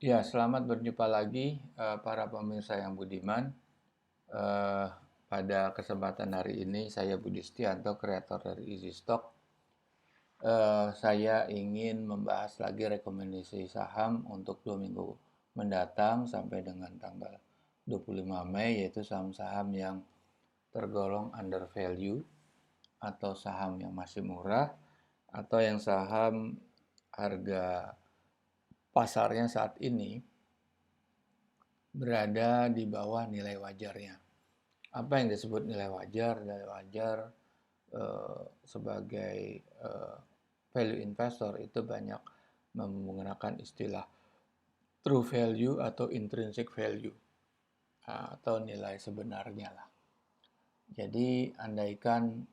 Ya, selamat berjumpa lagi para pemirsa yang budiman. Eh, Pada kesempatan hari ini saya Budi Setianto, kreator dari Easy Stock. Saya ingin membahas lagi rekomendasi saham untuk 2 minggu mendatang sampai dengan tanggal 25 Mei, yaitu saham-saham yang tergolong under value atau saham yang masih murah atau yang saham harga pasarnya saat ini berada di bawah nilai wajarnya. Apa yang disebut nilai wajar? Nilai wajar sebagai value investor itu banyak menggunakan istilah true value atau intrinsic value, atau nilai sebenarnya lah. Jadi andaikan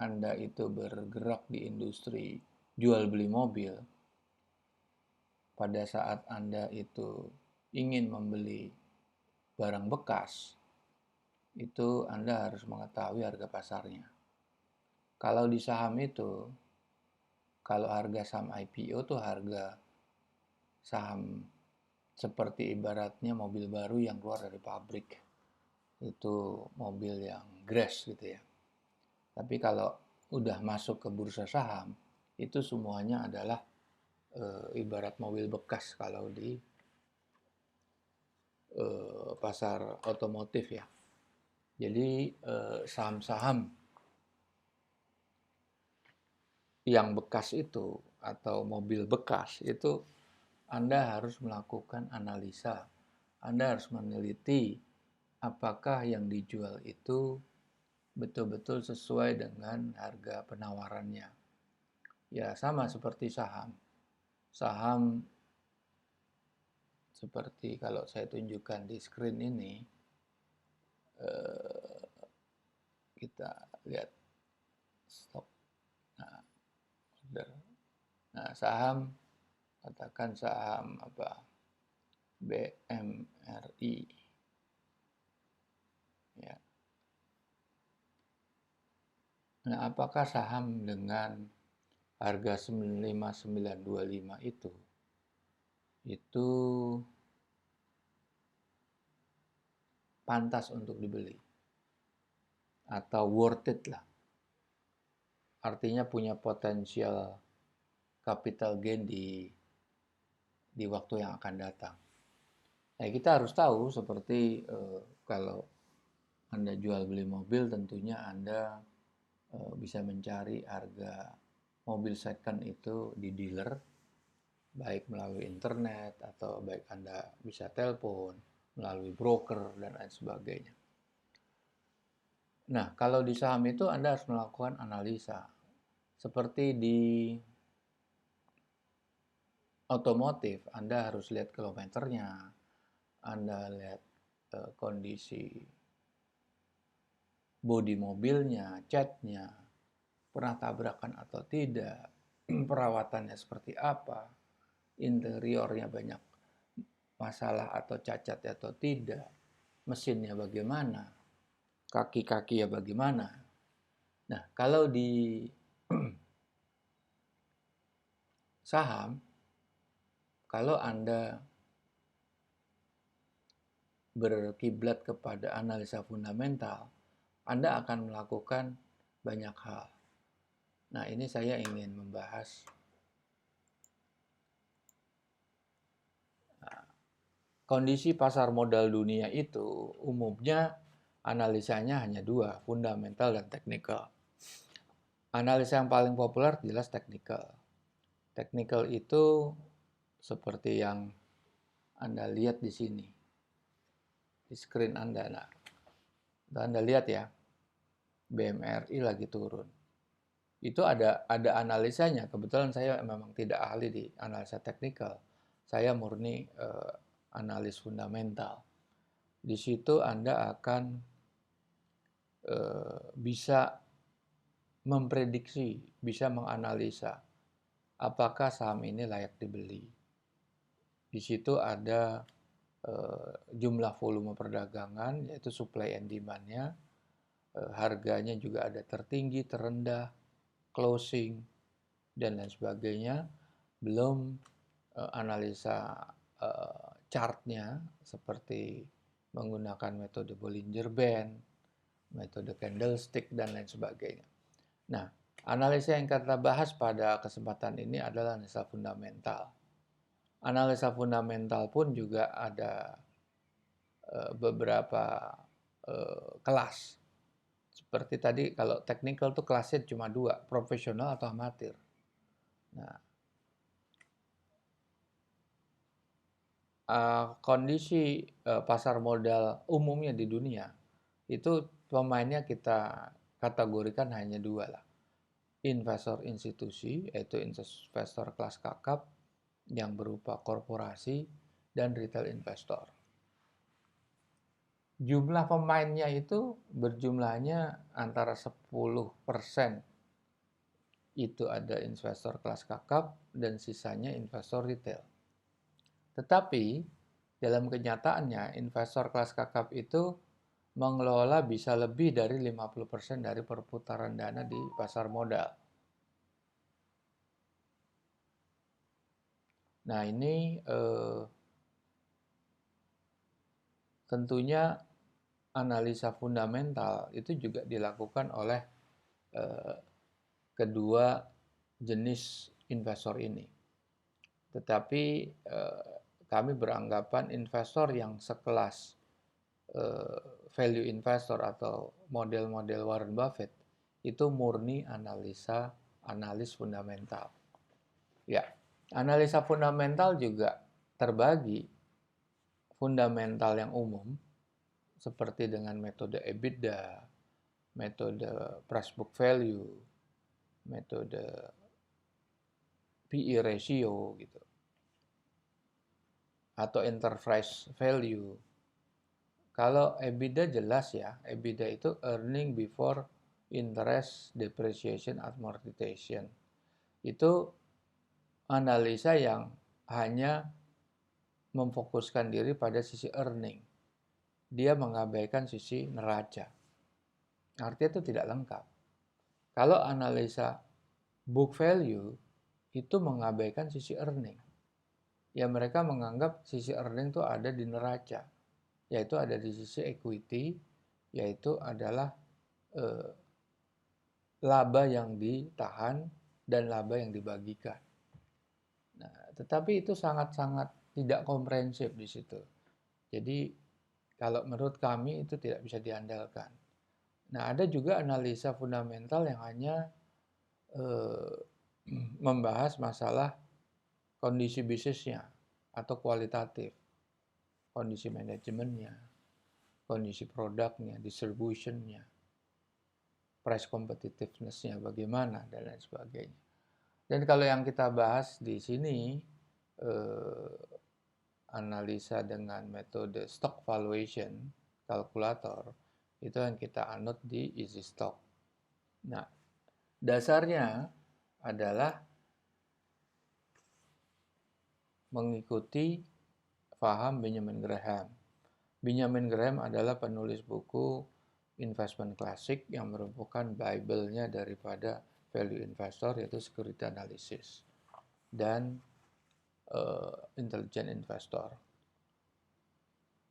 Anda itu bergerak di industri jual beli mobil, pada saat Anda itu ingin membeli barang bekas, itu Anda harus mengetahui harga pasarnya. Kalau di saham itu, kalau harga saham IPO tuh harga saham seperti ibaratnya mobil baru yang keluar dari pabrik. Itu mobil yang grass gitu ya. Tapi kalau udah masuk ke bursa saham, itu semuanya adalah ibarat mobil bekas kalau di pasar otomotif ya. Jadi saham-saham yang bekas itu atau mobil bekas itu Anda harus melakukan analisa. Anda harus meneliti apakah yang dijual itu betul-betul sesuai dengan harga penawarannya. Ya sama seperti saham. Saham seperti kalau saya tunjukkan di screen ini, kita lihat stok. Nah, order. Nah, saham, katakan saham apa? BMRI. Ya. Nah, apakah saham dengan harga 95925 itu pantas untuk dibeli atau worth it lah? Artinya punya potensial capital gain di waktu yang akan datang. Nah, kita harus tahu seperti kalau Anda jual beli mobil, tentunya Anda bisa mencari harga mobil second itu di dealer, baik melalui internet atau baik Anda bisa telepon, melalui broker, dan lain sebagainya. Nah, kalau di saham itu Anda harus melakukan analisa. Seperti di otomotif, Anda harus lihat kilometernya, Anda lihat kondisi bodi mobilnya, catnya, pernah tabrakan atau tidak, perawatannya seperti apa, interiornya banyak masalah atau cacat atau tidak, mesinnya bagaimana, kaki-kaki ya bagaimana. Nah, kalau di saham, kalau Anda berkiblat kepada analisa fundamental, Anda akan melakukan banyak hal. Nah, ini saya ingin membahas kondisi pasar modal dunia itu umumnya analisanya hanya dua, fundamental dan teknikal. Analisa yang paling populer jelas teknikal. Teknikal itu seperti yang Anda lihat di sini, di screen Anda. Nah, Anda lihat ya, BMRI lagi turun. Itu ada analisanya. Kebetulan saya memang tidak ahli di analisa teknikal. Saya murni analis fundamental. Di situ Anda akan bisa memprediksi, bisa menganalisa apakah saham ini layak dibeli. Di situ ada jumlah volume perdagangan, yaitu supply and demand-nya, harganya juga ada tertinggi, terendah, closing, dan lain sebagainya. Belum analisa chartnya seperti menggunakan metode Bollinger Band, metode candlestick, dan lain sebagainya. Nah, analisa yang kita bahas pada kesempatan ini adalah analisa fundamental. Analisa fundamental pun juga ada beberapa kelas. Seperti tadi, kalau technical tuh kelasnya cuma dua, profesional atau amatir. Nah, kondisi pasar modal umumnya di dunia itu pemainnya kita kategorikan hanya dua lah. Investor institusi, yaitu investor kelas kakap yang berupa korporasi dan retail investor. Jumlah pemainnya itu berjumlahnya antara 10% itu ada investor kelas kakap dan sisanya investor retail. Tetapi dalam kenyataannya investor kelas kakap itu mengelola bisa lebih dari 50% dari perputaran dana di pasar modal. Nah, ini tentunya analisa fundamental itu juga dilakukan oleh kedua jenis investor ini. Tetapi kami beranggapan investor yang sekelas value investor atau model-model Warren Buffett itu murni analis fundamental. Ya, analisa fundamental juga terbagi fundamental yang umum seperti dengan metode EBITDA, metode price book value, metode PE ratio gitu. Atau enterprise value. Kalau EBITDA jelas ya, EBITDA itu earning before interest, depreciation, amortization. Itu analisa yang hanya memfokuskan diri pada sisi earning. Dia mengabaikan sisi neraca. Artinya itu tidak lengkap. Kalau analisa book value itu mengabaikan sisi earning. Ya mereka menganggap sisi earning itu ada di neraca, yaitu ada di sisi equity, yaitu adalah laba yang ditahan dan laba yang dibagikan. Nah, tetapi itu sangat-sangat tidak komprehensif di situ. Jadi kalau menurut kami itu tidak bisa diandalkan. Nah, ada juga analisa fundamental yang hanya membahas masalah kondisi bisnisnya atau kualitatif, kondisi manajemennya, kondisi produknya, distributionnya, price competitiveness-nya bagaimana, dan lain sebagainya. Dan kalau yang kita bahas di sini, analisa dengan metode stock valuation, kalkulator, itu yang kita anut di Easy Stock. Nah, dasarnya adalah mengikuti paham Benjamin Graham. Benjamin Graham adalah penulis buku Investment Classic yang merupakan Bible-nya daripada value investor, yaitu security analysis dan intelligent investor.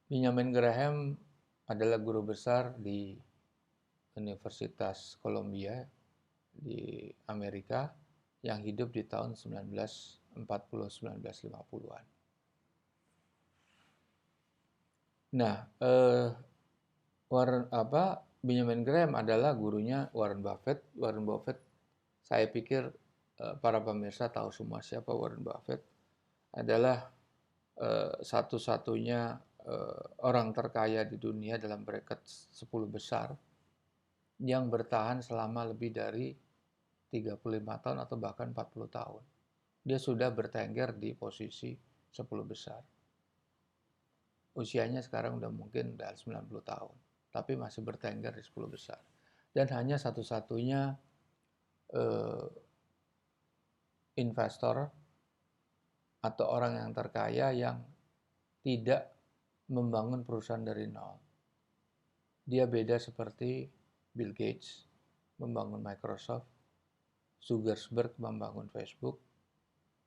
Benjamin Graham adalah guru besar di Universitas Columbia di Amerika yang hidup di tahun 1940-1950-an. Nah, Benjamin Graham adalah gurunya Warren Buffett. Warren Buffett, saya pikir para pemirsa tahu semua siapa Warren Buffett. Adalah satu-satunya orang terkaya di dunia dalam bracket 10 besar yang bertahan selama lebih dari 35 tahun atau bahkan 40 tahun. Dia sudah bertengger di posisi 10 besar. Usianya sekarang udah mungkin udah 90 tahun, tapi masih bertengger di 10 besar. Dan hanya satu-satunya investor atau orang yang terkaya yang tidak membangun perusahaan dari nol. Dia beda seperti Bill Gates membangun Microsoft, Zuckerberg membangun Facebook,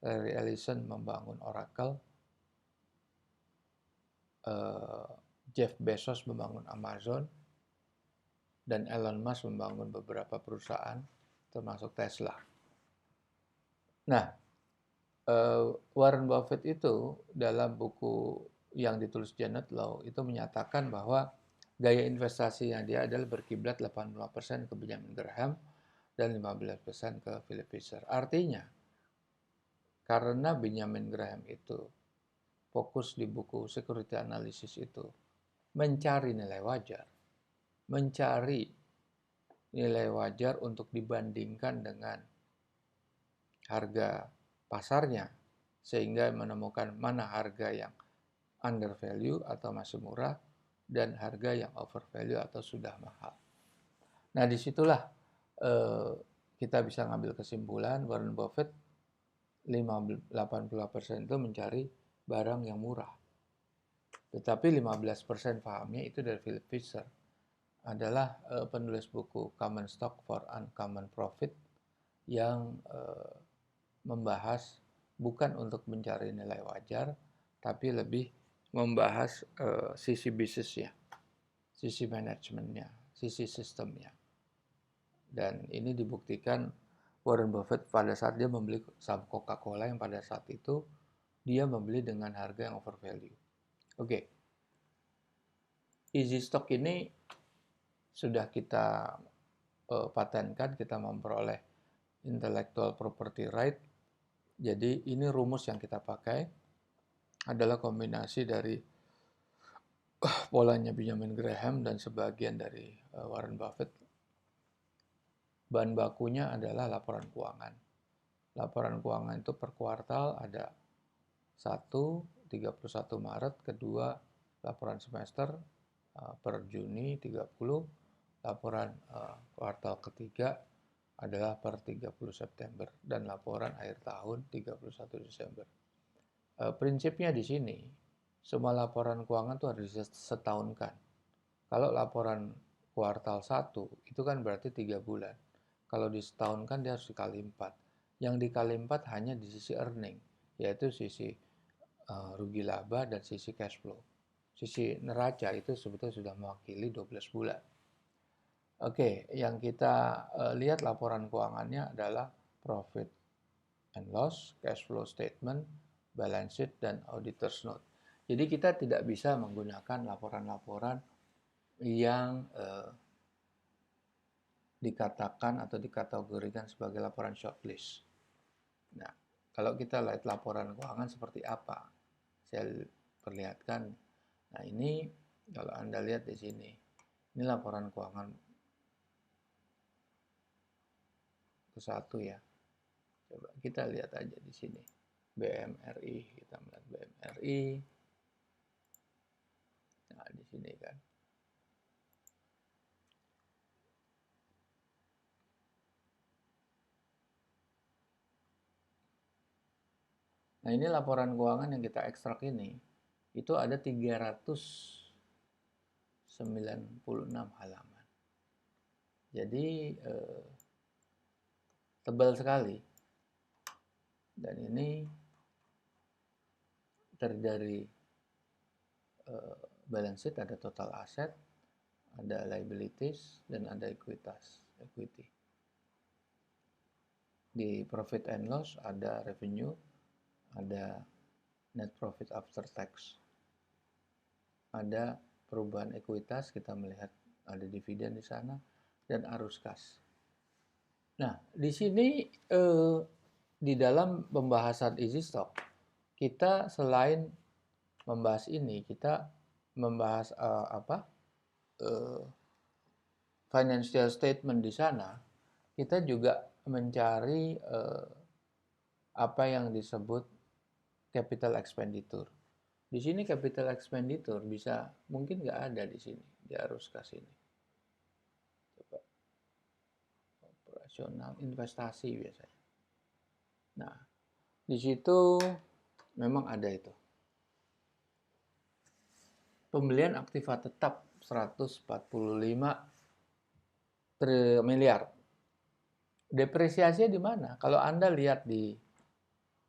Larry Ellison membangun Oracle, Jeff Bezos membangun Amazon, dan Elon Musk membangun beberapa perusahaan, termasuk Tesla. Nah, Warren Buffett itu dalam buku yang ditulis Janet Low itu menyatakan bahwa gaya investasinya dia adalah berkiblat 80% ke Benjamin Graham dan 15% ke Philip Fisher. Artinya, karena Benjamin Graham itu fokus di buku Security Analysis itu mencari nilai wajar untuk dibandingkan dengan harga pasarnya, sehingga menemukan mana harga yang under value atau masih murah dan harga yang over value atau sudah mahal. Nah, disitulah kita bisa ngambil kesimpulan Warren Buffett 80% itu mencari barang yang murah. Tetapi 15% pahamnya itu dari Philip Fisher, adalah penulis buku Common Stock for Uncommon Profit yang membahas bukan untuk mencari nilai wajar, tapi lebih membahas sisi bisnisnya, sisi manajemennya, sisi sistemnya. Dan ini dibuktikan Warren Buffett pada saat dia membeli saham Coca-Cola yang pada saat itu dia membeli dengan harga yang over value. Oke. Easy Stock ini sudah kita patenkan, kita memperoleh intellectual property right. Jadi ini rumus yang kita pakai adalah kombinasi dari polanya Benjamin Graham dan sebagian dari Warren Buffett. Bahan bakunya adalah laporan keuangan. Laporan keuangan itu per kuartal ada 1, 31 Maret, kedua laporan semester per Juni 30, laporan kuartal ketiga adalah per 30 September dan laporan akhir tahun 31 Desember. Prinsipnya di sini semua laporan keuangan itu harus disetahunkan. Kalau laporan kuartal 1 itu kan berarti 3 bulan. Kalau disetahunkan dia harus dikali 4. Yang dikali 4 hanya di sisi earning, yaitu sisi rugi laba dan sisi cash flow. Sisi neraca itu sebetulnya sudah mewakili 12 bulan. Oke, yang kita lihat laporan keuangannya adalah profit and loss, cash flow statement, balance sheet, dan auditor's note. Jadi kita tidak bisa menggunakan laporan-laporan yang dikatakan atau dikategorikan sebagai laporan shortlist. Nah, kalau kita lihat laporan keuangan seperti apa, saya perlihatkan. Nah, ini kalau Anda lihat di sini, ini laporan keuangan ke-1 ya. Coba kita lihat aja di sini. BMRI, kita melihat BMRI. Nah, di sini kan. Nah, ini laporan keuangan yang kita ekstrak ini. Itu ada 396 halaman. Jadi tebal sekali. Dan ini terdiri dari balance sheet, ada total aset, ada liabilities, dan ada equity. Di profit and loss ada revenue, ada net profit after tax, ada perubahan ekuitas, kita melihat ada dividen di sana, dan arus kas. Nah, di sini di dalam pembahasan easy stock, kita selain membahas ini, kita membahas financial statement di sana, kita juga mencari apa yang disebut capital expenditure. Di sini capital expenditure bisa mungkin nggak ada di sini, di arus kas ini. Coba operasional investasi biasanya. Nah, di situ memang ada itu. Pembelian aktiva tetap 145 miliar. Depresiasinya di mana? Kalau Anda lihat di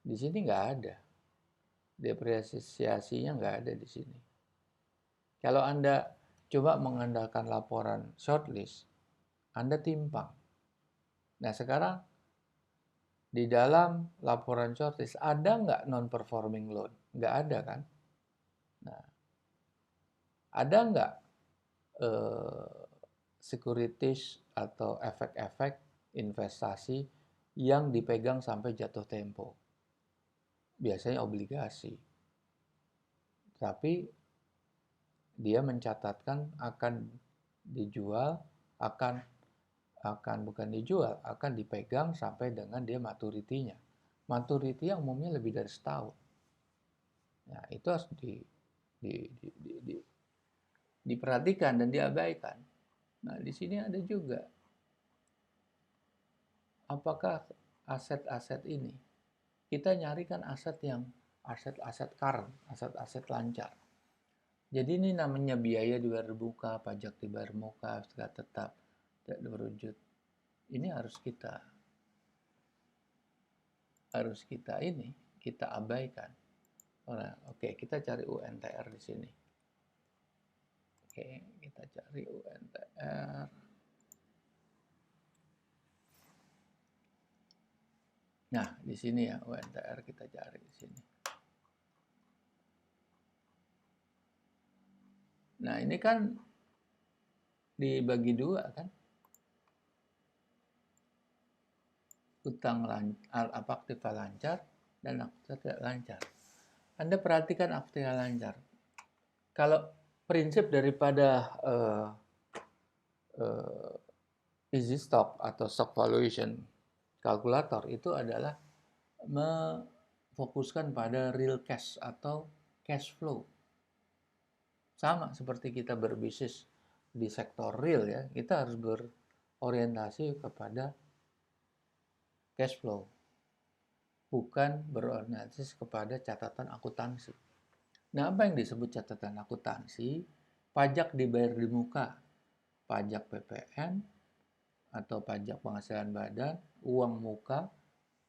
Di sini nggak ada. Depresiasinya nggak ada di sini. Kalau Anda coba mengandalkan laporan shortlist, Anda timpang. Nah sekarang di dalam laporan shortlist ada nggak non-performing loan? Nggak ada kan? Nah, ada nggak securities atau efek-efek investasi yang dipegang sampai jatuh tempo? Biasanya obligasi. Tapi dia mencatatkan akan dijual, akan bukan dijual, akan dipegang sampai dengan dia maturitinya. Maturity yang umumnya lebih dari setahun. Nah, itu harus di, di, diperhatikan dan diabaikan. Nah, di sini ada juga apakah aset-aset ini kita nyarikan aset yang aset-aset current, aset-aset lancar. Jadi ini namanya biaya dibayar muka, pajak dibayar muka, secara tetap tidak berwujud. Ini harus kita abaikan. Oke, kita cari UNTR di sini. Oke, kita cari UNTR. Nah, di sini ya UNTR kita cari di sini. Nah, ini kan dibagi dua kan? Utang aktiva lancar dan aktiva tidak lancar. Anda perhatikan aktiva lancar. Kalau prinsip daripada easy stock atau stock valuation kalkulator itu adalah memfokuskan pada real cash atau cash flow. Sama seperti kita berbisnis di sektor real ya, kita harus berorientasi kepada cash flow, bukan berorientasi kepada catatan akuntansi. Nah, apa yang disebut catatan akuntansi? Pajak dibayar di muka, pajak PPN atau pajak penghasilan badan, uang muka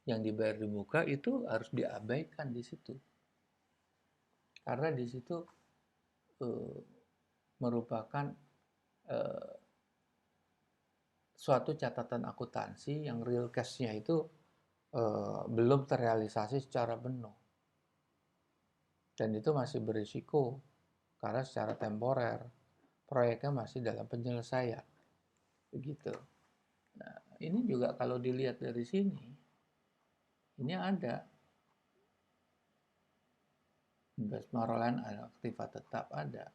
yang dibayar di muka itu harus diabaikan di situ. Karena di situ merupakan suatu catatan akuntansi yang real cash-nya itu belum terrealisasi secara penuh. Dan itu masih berisiko karena secara temporer proyeknya masih dalam penyelesaian. Begitu. Nah, ini juga kalau dilihat dari sini, ini ada investment roll aktiva tetap ada.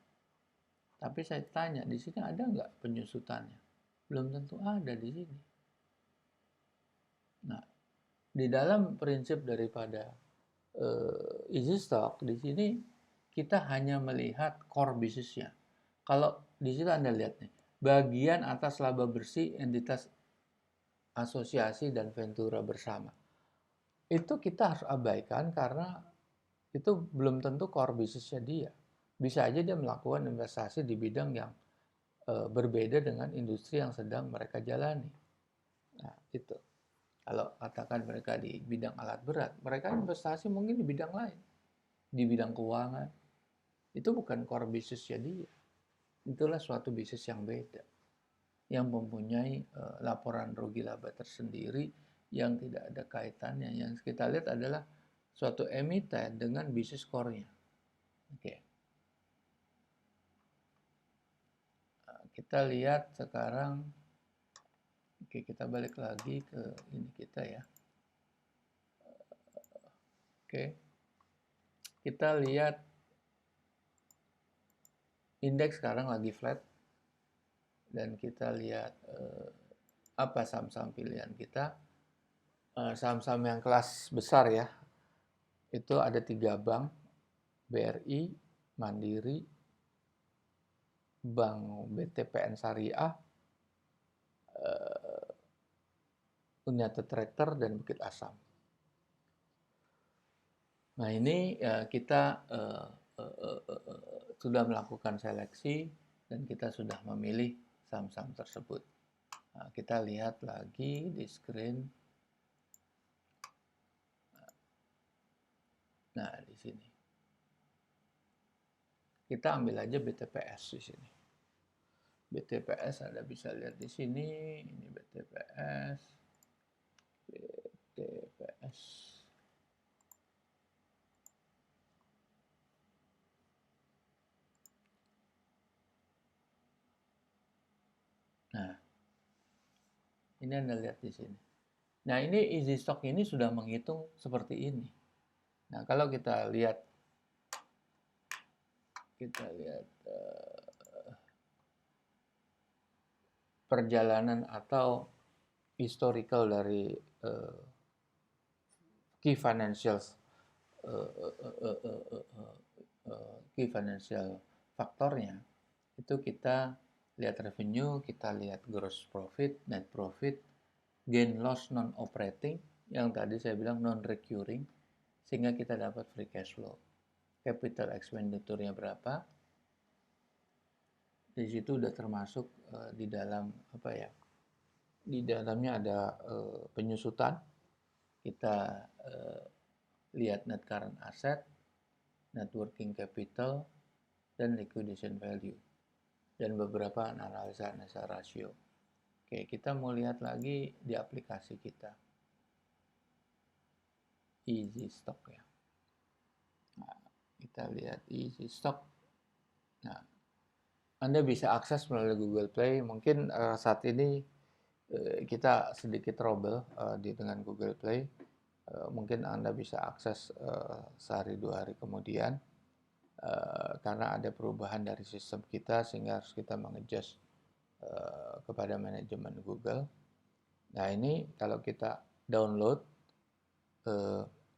Tapi saya tanya, di sini ada nggak penyusutannya? Belum tentu ada di sini. Nah, di dalam prinsip daripada easy stock di sini kita hanya melihat core bisnisnya. Kalau di situ Anda lihat nih, bagian atas laba bersih entitas asosiasi dan ventura bersama. Itu kita harus abaikan karena itu belum tentu core bisnisnya dia. Bisa aja dia melakukan investasi di bidang yang berbeda dengan industri yang sedang mereka jalani. Nah, itu. Kalau katakan mereka di bidang alat berat, mereka investasi mungkin di bidang lain, di bidang keuangan. Itu bukan core bisnisnya dia. Itulah suatu bisnis yang beda, yang mempunyai laporan rugi laba tersendiri yang tidak ada kaitannya. Yang kita lihat adalah suatu emiten dengan bisnis core-nya. Oke. Kita lihat sekarang. Oke, kita balik lagi ke ini kita ya. Oke. Kita lihat indeks sekarang lagi flat. Dan kita lihat apa saham-saham pilihan kita. Saham-saham yang kelas besar ya. Itu ada 3 bank. BRI, Mandiri, Bank BTPN Syariah, United Tractor, dan Bukit Asam. Nah ini kita sudah melakukan seleksi dan kita sudah memilih saham-saham tersebut. Nah, kita lihat lagi di screen. sini. Kita ambil aja BTPS di sini. BTPS Anda bisa lihat di sini, ini BTPS. BTPS. Nah, ini Anda lihat di sini. Nah, ini easy stock ini sudah menghitung seperti ini. Nah, kalau kita lihat perjalanan atau historical dari key financials key financial faktornya, itu kita lihat revenue, kita lihat gross profit, net profit, gain loss non operating yang tadi saya bilang non recurring, sehingga kita dapat free cash flow. Capital expenditure-nya berapa? Di situ udah termasuk di dalam apa ya? Di dalamnya ada penyusutan. Kita lihat net current asset, net working capital, dan liquidation value, dan beberapa analisa rasio. Oke, kita mau lihat lagi di aplikasi kita, Easy Stock ya. Nah, kita lihat Easy Stock. Nah, Anda bisa akses melalui Google Play. Mungkin saat ini kita sedikit trouble dengan Google Play. Mungkin Anda bisa akses sehari 2 hari kemudian. Karena ada perubahan dari sistem kita sehingga harus kita mengadjust kepada manajemen Google. Nah, ini kalau kita download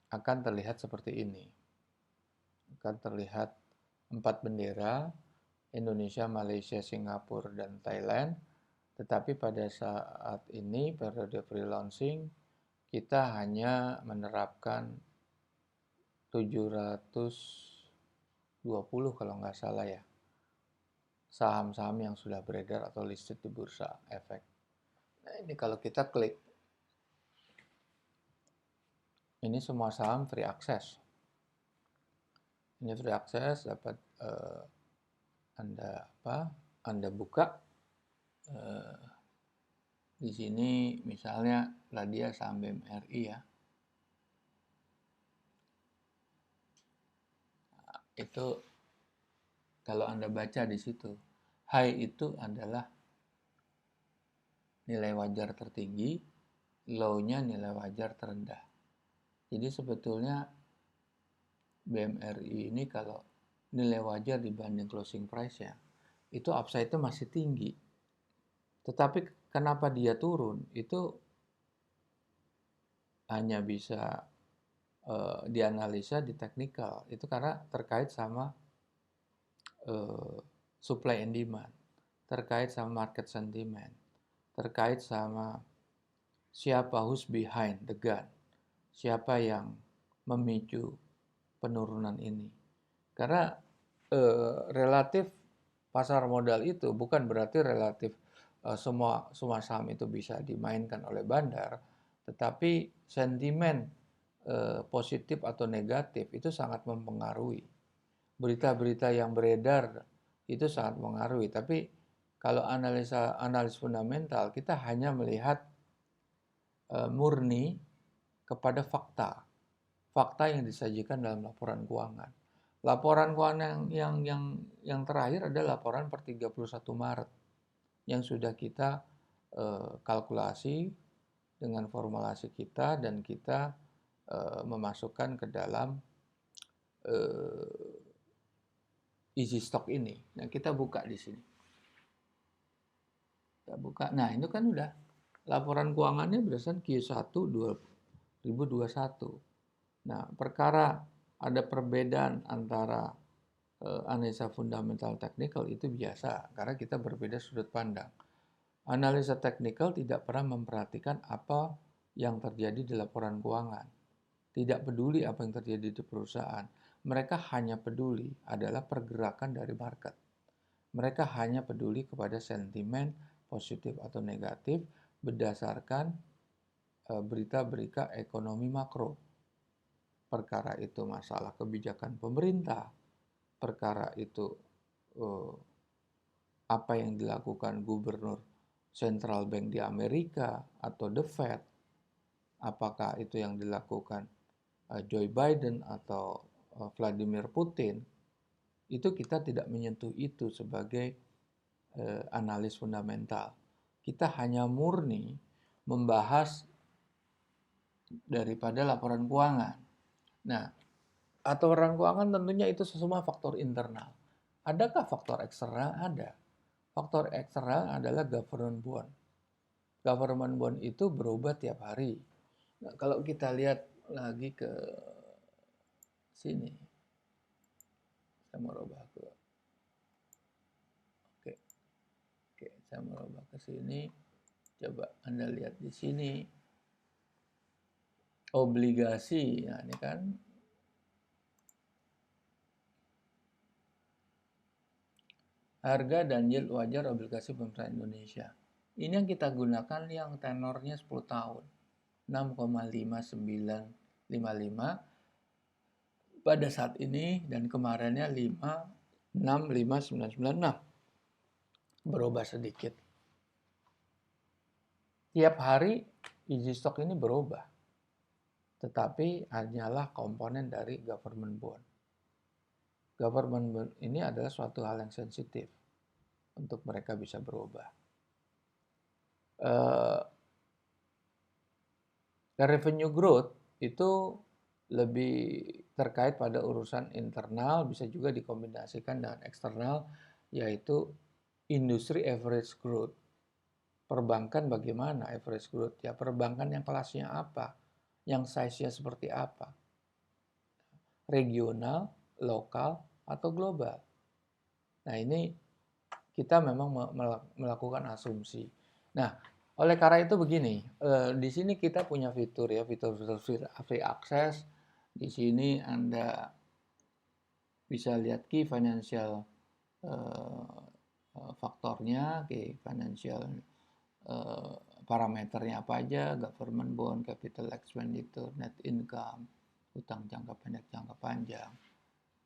akan terlihat seperti ini. Akan terlihat 4 bendera, Indonesia, Malaysia, Singapura, dan Thailand. Tetapi pada saat ini periode pre-launching kita hanya menerapkan 720 kalau nggak salah ya, saham-saham yang sudah beredar atau listed di bursa efek. Nah, ini kalau kita klik, ini semua saham free access. Ini free access, dapat Anda buka. Di sini misalnya Radia saham BMRI ya. Nah, itu kalau Anda baca di situ, high itu adalah nilai wajar tertinggi, low-nya nilai wajar terendah. Jadi sebetulnya BMRI ini kalau nilai wajar dibanding closing price ya, itu upside itu masih tinggi. Tetapi kenapa dia turun? Itu hanya bisa dianalisa di teknikal. Itu karena terkait sama supply and demand, terkait sama market sentiment, terkait sama siapa who's behind the gun, siapa yang memicu penurunan ini. Karena relatif pasar modal itu bukan berarti relatif semua saham itu bisa dimainkan oleh bandar, tetapi sentimen positif atau negatif itu sangat mempengaruhi. Berita-berita yang beredar itu sangat mempengaruhi. Tapi kalau analis fundamental, kita hanya melihat murni kepada fakta yang disajikan dalam laporan keuangan. Laporan keuangan yang terakhir adalah laporan per 31 Maret yang sudah kita kalkulasi dengan formulasi kita, dan kita memasukkan ke dalam easy stock ini. Nah, kita buka di sini. Kita buka. Nah, itu kan udah laporan keuangannya berdasarkan Q1 2021. Nah, perkara ada perbedaan antara analisa fundamental teknikal itu biasa karena kita berbeda sudut pandang. Analisa teknikal tidak pernah memperhatikan apa yang terjadi di laporan keuangan. Tidak peduli apa yang terjadi di perusahaan. Mereka hanya peduli adalah pergerakan dari market. Mereka hanya peduli kepada sentimen positif atau negatif berdasarkan berita-berita ekonomi makro. perkara itu masalah kebijakan pemerintah, perkara itu apa yang dilakukan gubernur Central Bank di Amerika atau The Fed, apakah itu yang dilakukan Joe Biden atau Vladimir Putin, itu kita tidak menyentuh itu sebagai analis fundamental. Kita hanya murni membahas daripada laporan keuangan. Nah, laporan keuangan tentunya itu semua faktor internal. Adakah faktor eksternal? Ada. Faktor eksternal adalah government bond. Government bond itu berubah tiap hari. Nah, kalau kita lihat lagi ke sini, saya mau rubah ke, oke, saya mau rubah ke sini. Coba Anda lihat di sini, obligasi. Nah, ini kan harga dan yield wajar obligasi pemerintah Indonesia. Ini yang kita gunakan yang tenornya 10 tahun. 6,5955 pada saat ini dan kemarinnya 5,65996. Berubah sedikit. Tiap hari easy stock ini berubah. Tetapi hanyalah komponen dari government bond. Government bond ini adalah suatu hal yang sensitif untuk mereka bisa berubah. Revenue growth itu lebih terkait pada urusan internal, bisa juga dikombinasikan dengan eksternal, yaitu industri average growth. Perbankan bagaimana average growth? Ya, perbankan yang kelasnya apa? Yang size-nya seperti apa? Regional, lokal, atau global? Nah, ini kita memang melakukan asumsi. Nah, oleh karena itu begini, di sini kita punya fitur ya, fitur free access. Di sini Anda bisa lihat key financial faktornya, key financial parameternya apa aja, government bond, capital expenditure, net income, utang jangka pendek, jangka panjang,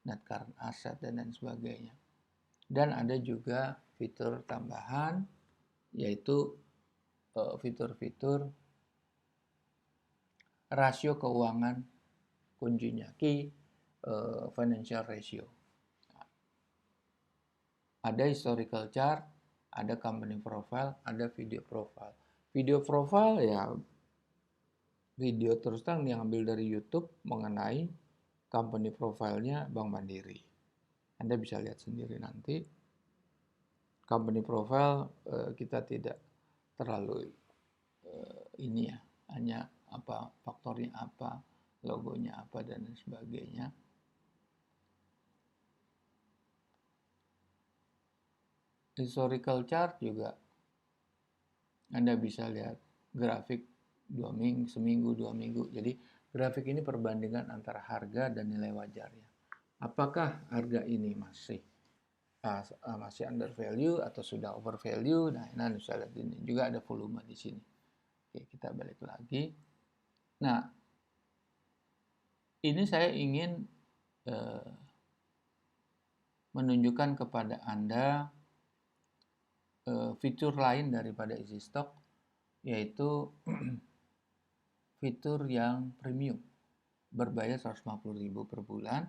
net current asset, dan lain sebagainya. Dan ada juga fitur tambahan, yaitu fitur-fitur rasio keuangan kuncinya, key financial ratio. Ada historical chart, ada company profile, ada video profile. Video profile ya video terus terang diambil dari YouTube mengenai company profile-nya Bank Mandiri. Anda bisa lihat sendiri nanti. Company profile kita tidak terlalu ini ya, hanya apa faktornya apa, logonya apa, dan sebagainya. Historical chart juga Anda bisa lihat grafik 2 minggu, seminggu, 2 minggu. Jadi grafik ini perbandingan antara harga dan nilai wajarnya. Apakah harga ini masih under value atau sudah over value? Nah, Anda bisa lihat ini juga ada volume di sini. Oke, kita balik lagi. Nah, ini saya ingin menunjukkan kepada Anda fitur lain daripada easy stock, yaitu fitur yang premium, berbayar 150.000 per bulan,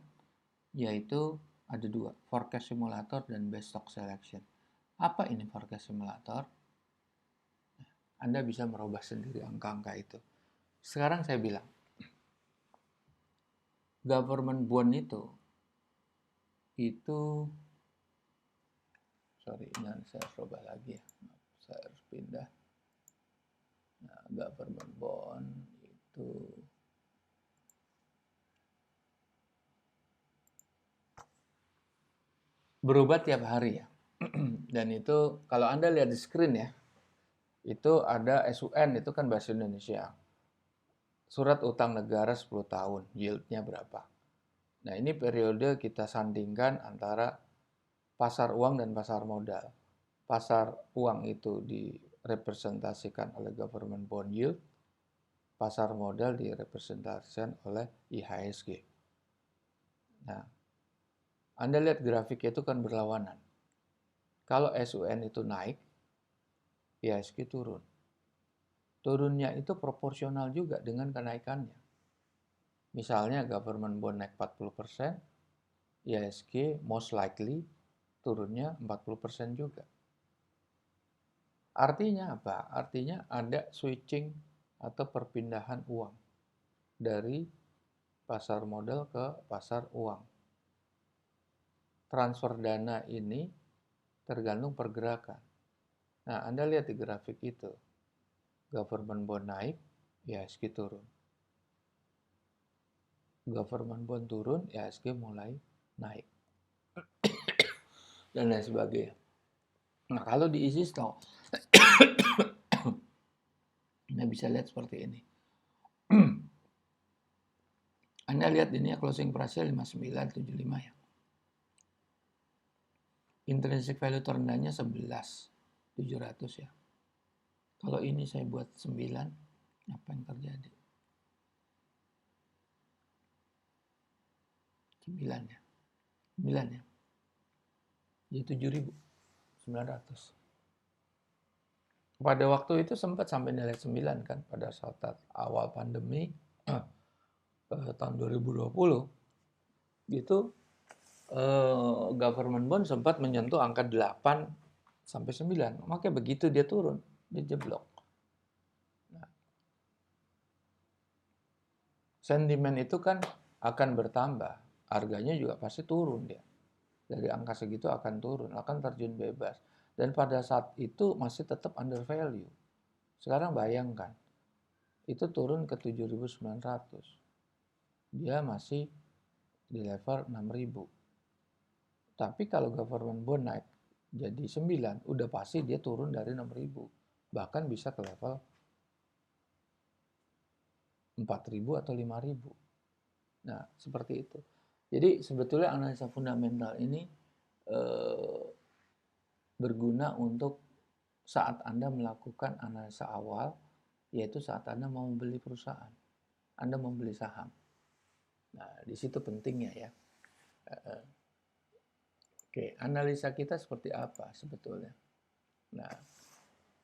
yaitu ada dua, forecast simulator dan best stock selection. Apa ini forecast simulator? Anda bisa merubah sendiri angka-angka itu. Sekarang saya bilang, government bond itu sorry, ini saya harus rubah lagi ya. Saya harus pindah. Nah, government bond itu berubah tiap hari ya. Dan itu kalau Anda lihat di screen ya, itu ada SUN, itu kan bahasa Indonesia. Surat utang negara 10 tahun, yieldnya berapa. Nah, ini periode kita sandingkan antara pasar uang dan pasar modal. Pasar uang itu direpresentasikan oleh government bond yield, pasar modal direpresentasikan oleh IHSG. Nah, Anda lihat grafiknya itu kan berlawanan. Kalau SUN itu naik, IHSG turun. Turunnya itu proporsional juga dengan kenaikannya. Misalnya government bond naik 40%, IHSG most likely turunnya 40% juga. Artinya apa? Artinya ada switching atau perpindahan uang dari pasar modal ke pasar uang. Transfer dana ini tergantung pergerakan. Nah, Anda lihat di grafik itu. Government bond naik, IHSG turun. Government bond turun, IHSG mulai naik. Dan lain sebagainya. Nah, kalau diisi stok, Anda bisa lihat seperti ini. Anda lihat ini ya, closing price-nya 5975 ya. Intrinsic value terendahnya 11.700 ya. Kalau ini saya buat 9, apa yang terjadi? 9 ya. 9 ya. Jadi 7.900. Pada waktu itu sempat sampai nilai 9 kan pada saat awal pandemi tahun 2020 itu government bond sempat menyentuh angka 8 sampai 9. Makanya begitu dia turun, dia jeblok. Nah, sentimen itu kan akan bertambah, harganya juga pasti turun dia. Dari angka segitu akan turun, akan terjun bebas. Dan pada saat itu masih tetap under value. Sekarang bayangkan, itu turun ke 7.900. Dia masih di level 6.000. Tapi kalau government bond naik jadi 9, udah pasti dia turun dari 6.000. Bahkan bisa ke level 4.000 atau 5.000. Nah, seperti itu. Jadi sebetulnya analisa fundamental ini berguna untuk saat Anda melakukan analisa awal, yaitu saat Anda mau membeli perusahaan, Anda membeli saham. Nah, di situ pentingnya ya. Oke, analisa kita seperti apa sebetulnya? Nah,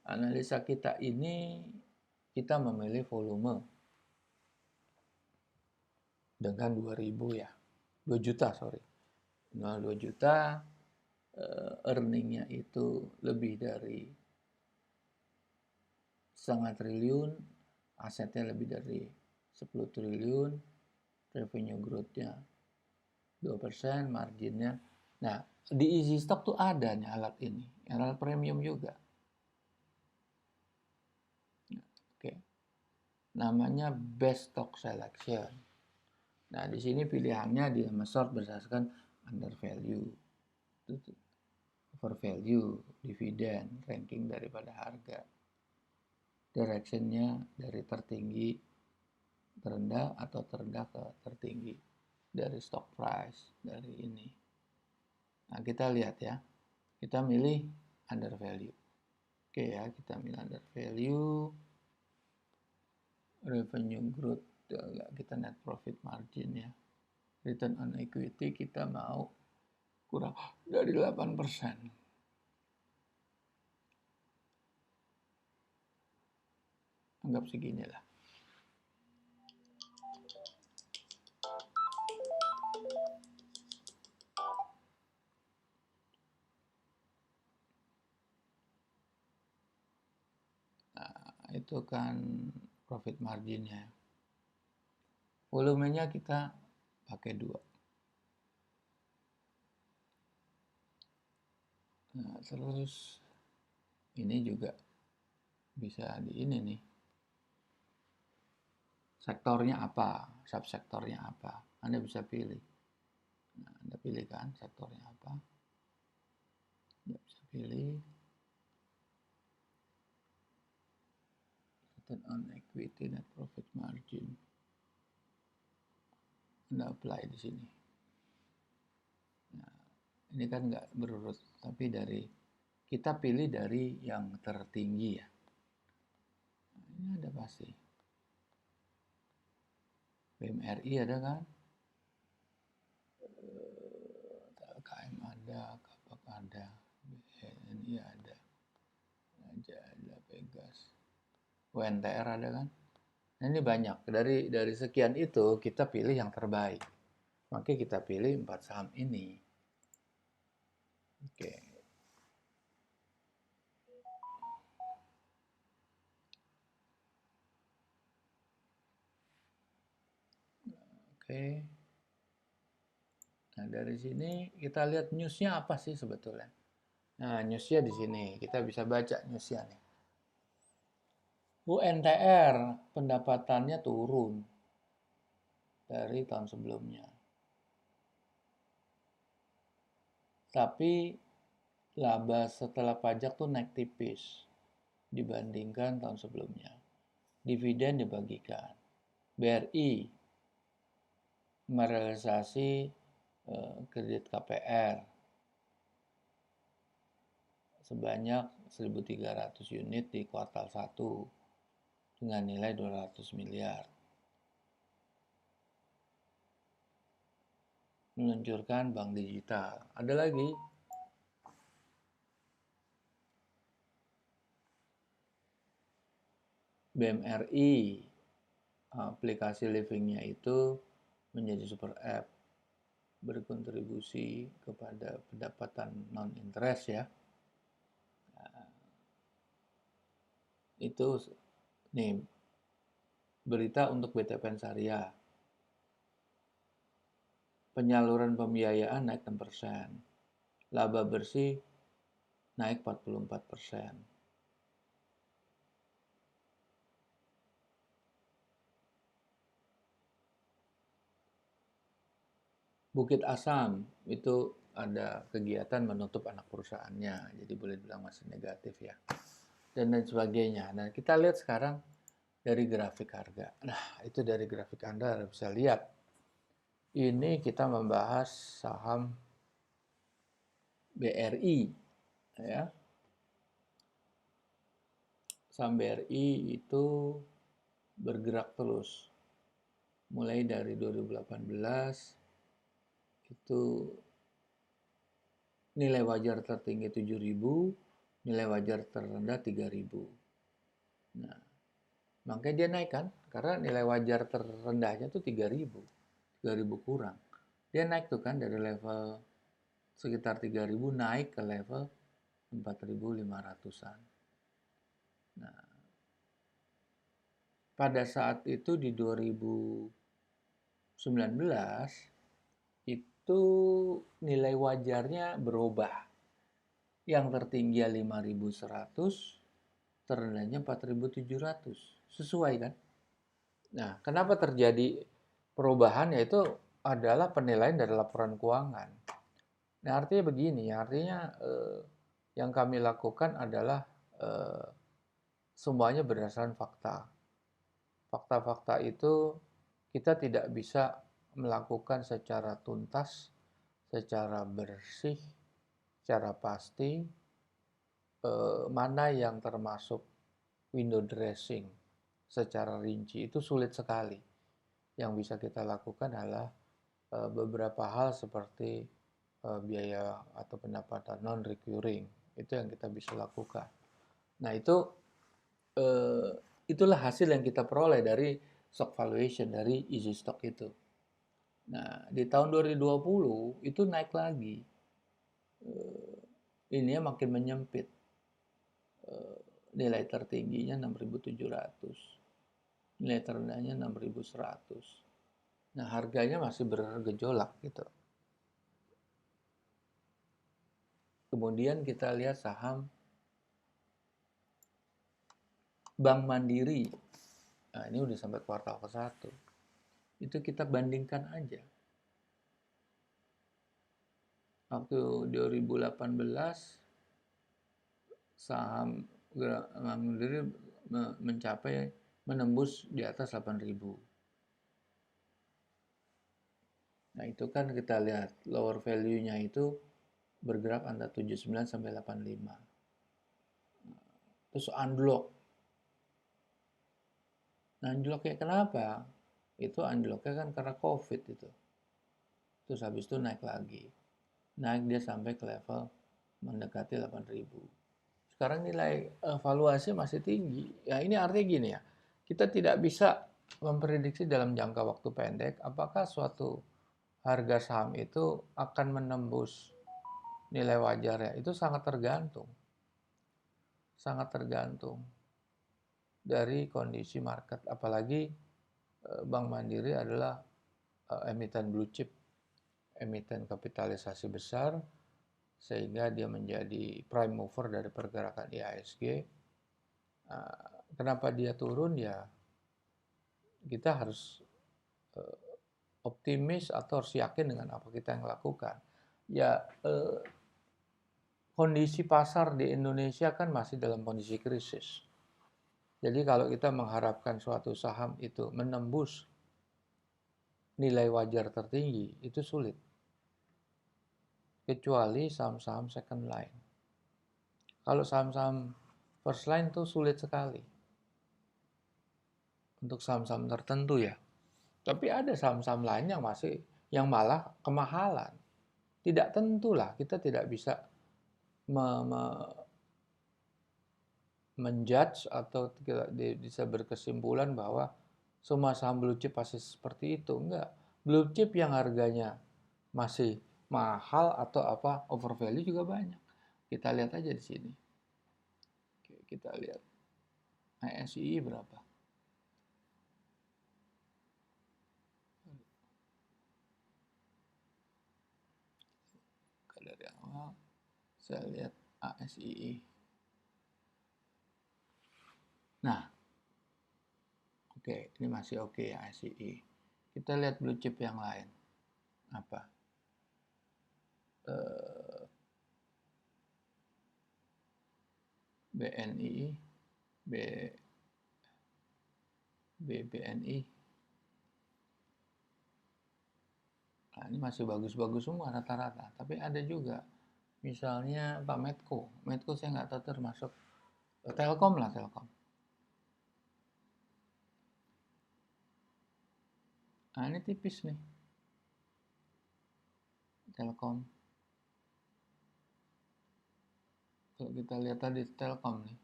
analisa kita ini kita memilih volume dengan 2.000 ya. 2 juta, sorry. 2 juta, earningnya itu lebih dari 0,5 triliun, asetnya lebih dari 10 triliun, revenue growth-nya 2%, marginnya. Nah, di easy stock tuh ada nih alat ini, alat premium juga. Oke. Namanya best stock selection. Nah, di sini pilihannya di sort berdasarkan under value, over value, dividen, ranking daripada harga. Directionnya dari tertinggi terendah atau terendah ke tertinggi, dari stock price, dari ini. Nah, kita lihat ya, kita milih under value. Oke ya, kita milih under value, revenue growth, kita net profit margin ya. Return on equity kita mau kurang dari 8%. Anggap segini lah. Nah, itu kan profit marginnya. Volumenya kita pakai 2. Nah, terus ini juga bisa di ini nih. Sektornya apa, subsektornya apa. Anda bisa pilih. Nah, Anda pilih kan sektornya apa. Anda bisa pilih. Return on equity, net profit margin. Anda apply di sini. Nah, ini kan nggak berurut, tapi dari kita pilih dari yang tertinggi ya. Nah, ini ada pasti. BMRI ada kan? KM ada, Kapak ada, BNI ada, Raja ada, Pegas, UNTR ada kan? Nah, ini banyak. Dari sekian itu kita pilih yang terbaik. Makanya kita pilih 4 saham ini. Oke. Oke. Nah, dari sini kita lihat newsnya apa sih sebetulnya. Nah, newsnya di sini. Kita bisa baca newsnya nih. UNTR pendapatannya turun dari tahun sebelumnya. Tapi laba setelah pajak tuh naik tipis dibandingkan tahun sebelumnya. Dividen dibagikan. BRI merealisasi kredit KPR sebanyak 1.300 unit di kuartal 1 dengan nilai 200 miliar. Meluncurkan bank digital. Ada lagi BMRI, aplikasi livingnya itu menjadi super app, berkontribusi kepada pendapatan non interest ya. Itu nih berita untuk BTPN Syariah. Penyaluran pembiayaan naik 6%. Laba bersih naik 44%. Bukit Asam itu ada kegiatan menutup anak perusahaannya, jadi boleh bilang masih negatif ya. Dan lain sebagainya. Nah, kita lihat sekarang dari grafik harga. Nah, itu dari grafik Anda bisa lihat. Ini kita membahas saham BRI ya. Saham BRI itu bergerak terus. Mulai dari 2018 itu nilai wajar tertinggi 7.000, nilai wajar terendah 3.000. Nah, makanya dia naik kan? Karena nilai wajar terendahnya tuh 3.000. 3.000 kurang. Dia naik tuh kan dari level sekitar 3.000 naik ke level 4.500-an. Nah, pada saat itu di 2019 itu nilai wajarnya berubah. Yang tertinggi 5.100, terendahnya 4.700. Sesuai kan? Nah, kenapa terjadi perubahan? Yaitu adalah penilaian dari laporan keuangan. Nah, artinya begini, artinya yang kami lakukan adalah semuanya berdasarkan fakta. Fakta-fakta itu kita tidak bisa melakukan secara tuntas, secara bersih, secara pasti, mana yang termasuk window dressing secara rinci itu sulit sekali. Yang bisa kita lakukan adalah beberapa hal seperti biaya atau pendapatan non recurring, itu yang kita bisa lakukan. Nah, itulah hasil yang kita peroleh dari stock valuation dari easy stock itu. Nah, di tahun 2020 itu naik lagi. Ini makin menyempit. Nilai tertingginya 6.700. Nilai terendahnya 6.100. Nah, harganya masih bergejolak gitu. Kemudian kita lihat saham Bank Mandiri. Nah, ini udah sampai kuartal ke-1. Itu kita bandingkan aja. Waktu 2018 saham Bank Mandiri mencapai menembus di atas 8.000. Nah, itu kan kita lihat lower value-nya itu bergerak antara 79 sampai 85. Terus unblock. Nah, unblock ya kenapa? Itu anjloknya kan karena COVID itu. Terus habis itu naik lagi. Naik dia sampai ke level mendekati 8.000. Sekarang nilai valuasi masih tinggi. Ya ini artinya gini ya, kita tidak bisa memprediksi dalam jangka waktu pendek apakah suatu harga saham itu akan menembus nilai wajarnya. Itu sangat tergantung dari kondisi market. Apalagi Bank Mandiri adalah emiten blue chip, emiten kapitalisasi besar, sehingga dia menjadi prime mover dari pergerakan IHSG. Kenapa dia turun ya, kita harus optimis atau harus yakin dengan apa kita yang lakukan. Ya, kondisi pasar di Indonesia kan masih dalam kondisi krisis. Jadi kalau kita mengharapkan suatu saham itu menembus nilai wajar tertinggi, itu sulit. Kecuali saham-saham second line. Kalau saham-saham first line itu sulit sekali. Untuk saham-saham tertentu ya. Tapi ada saham-saham lain yang malah kemahalan. Tidak tentulah, kita tidak bisa menjudge atau kita bisa berkesimpulan bahwa semua saham blue chip pasti seperti itu. Enggak. Blue chip yang harganya masih mahal atau overvalue juga banyak. Kita lihat aja di sini. Oke, kita lihat ISI berapa. Dari awal saya lihat ASII. Nah, oke, ini masih oke ya ASII. Kita lihat blue chip yang lain. Apa? BNI, BBNI. Nah, ini masih bagus-bagus semua rata-rata. Tapi ada juga, misalnya Pak Medco. Medco saya nggak tahu termasuk Telkom lah, Telkom. Nah, ini tipis nih. Telkom. Kalau kita lihat tadi Telkom nih.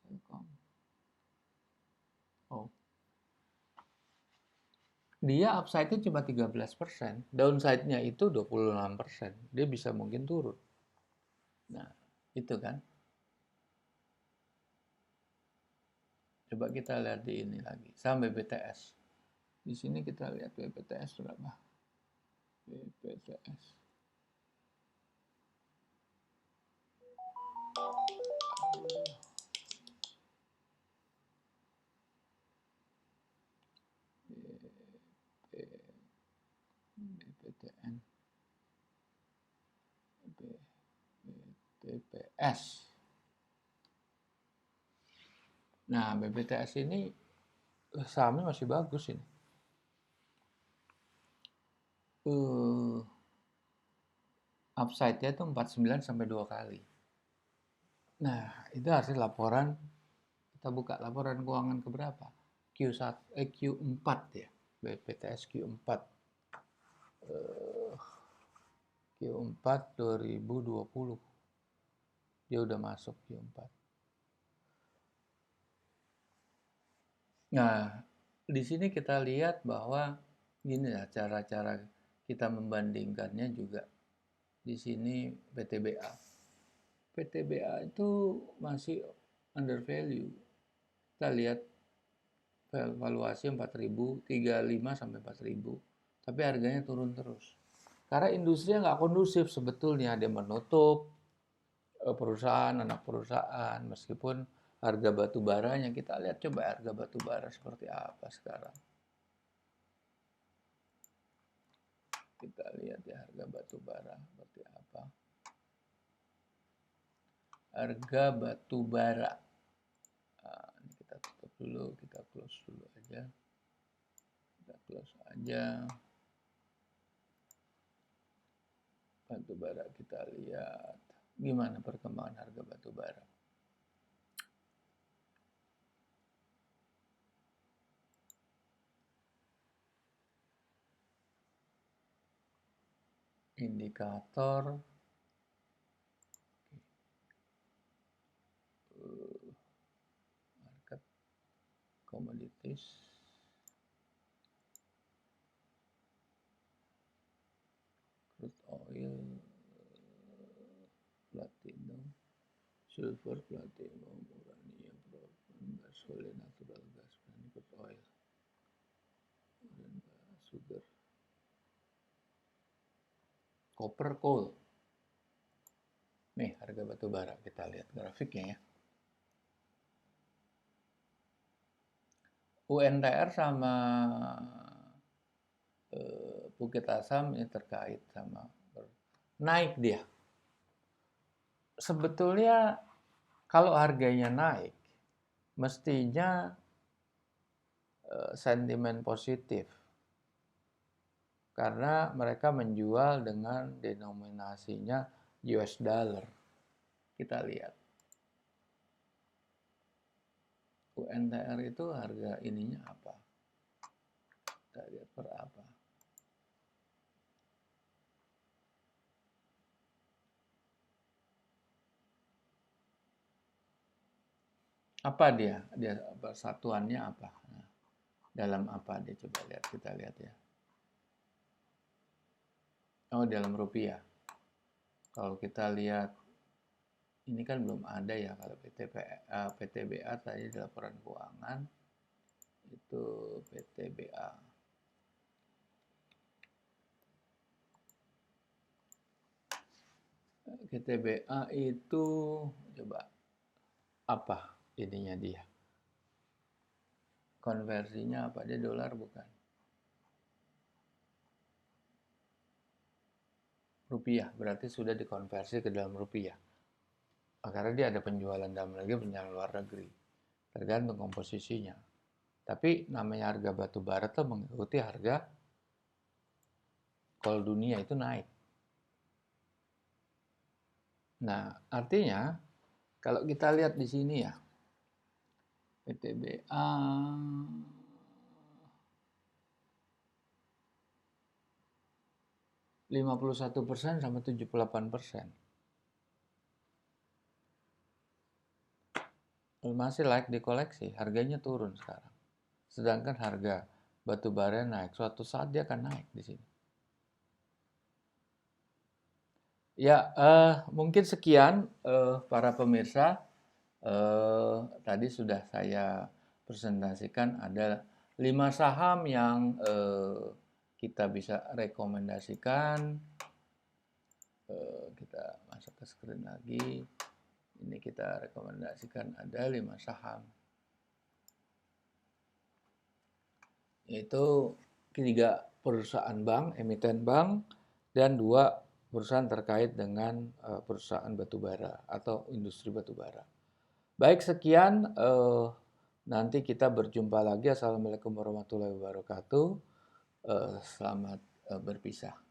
Telkom. Oh. Dia upside-nya cuma 13%, downside-nya itu 26%. Dia bisa mungkin turun. Nah, itu kan. Coba kita lihat di ini lagi, saham BBTS. Di sini kita lihat BBTS berapa? BBTS. BBTN. BBTS. Nah, BBTS ini sahamnya masih bagus ini. Upside-nya itu 49 sampai 2 kali. Nah, itu hasil laporan, kita buka laporan keuangan keberapa? Q4 ya, BPTS Q4. Q4 2020. Dia udah masuk Q4. Nah, di sini kita lihat bahwa gini ya cara-cara kita membandingkannya juga. Di sini PTBA. PTBA itu masih under value. Kita lihat valuasi 4.000, 35 sampai 4.000. Tapi harganya turun terus. Karena industrinya nggak kondusif sebetulnya. Dia menutup perusahaan, anak perusahaan. Meskipun harga batu baranya, kita lihat coba harga batu bara seperti apa sekarang. Kita lihat ya harga batu bara seperti apa. Harga batu bara. Nah, ini kita tutup dulu, kita close dulu aja. Kita close aja. Batu bara kita lihat gimana perkembangan harga batu bara. indikator market commodities, crude oil, platinum, silver, platinum, uranium, propan, gasolina, natural gas, crude oil, sugar, copper, coal. Nih harga batu bara, kita lihat grafiknya ya. UNTR sama Bukit Asam ini terkait sama naik dia. Sebetulnya kalau harganya naik, mestinya sentimen positif. Karena mereka menjual dengan denominasinya US dollar. Kita lihat. UNTR itu harga ininya apa? Kita lihat per apa. Apa dia? Dia persatuannya apa? Nah, dalam apa dia, coba lihat, kita lihat ya. Oh, dalam rupiah. Kalau kita lihat, ini kan belum ada ya, kalau PTBA tadi di laporan keuangan, itu PTBA. PTBA itu, coba, apa ininya dia? Konversinya apa? Dia dolar bukan? Rupiah, berarti sudah dikonversi ke dalam rupiah. Karena dia ada penjualan dalam negeri, penjualan luar negeri. Tergantung komposisinya. Tapi namanya harga batu bara tuh mengikuti harga coal dunia itu naik. Nah, artinya kalau kita lihat di sini ya, PTBA 51% sama 78%. Masih layak dikoleksi, harganya turun sekarang. Sedangkan harga batu bara naik, suatu saat dia akan naik di sini. Ya, mungkin sekian para pemirsa. Tadi sudah saya presentasikan ada 5 saham yang kita bisa rekomendasikan. Kita masuk ke screen lagi. Ini kita rekomendasikan ada 5 saham. Yaitu 3 perusahaan bank, emiten bank, dan 2 perusahaan terkait dengan perusahaan batubara atau industri batubara. Baik, sekian. Nanti kita berjumpa lagi. Assalamualaikum warahmatullahi wabarakatuh. Selamat berpisah.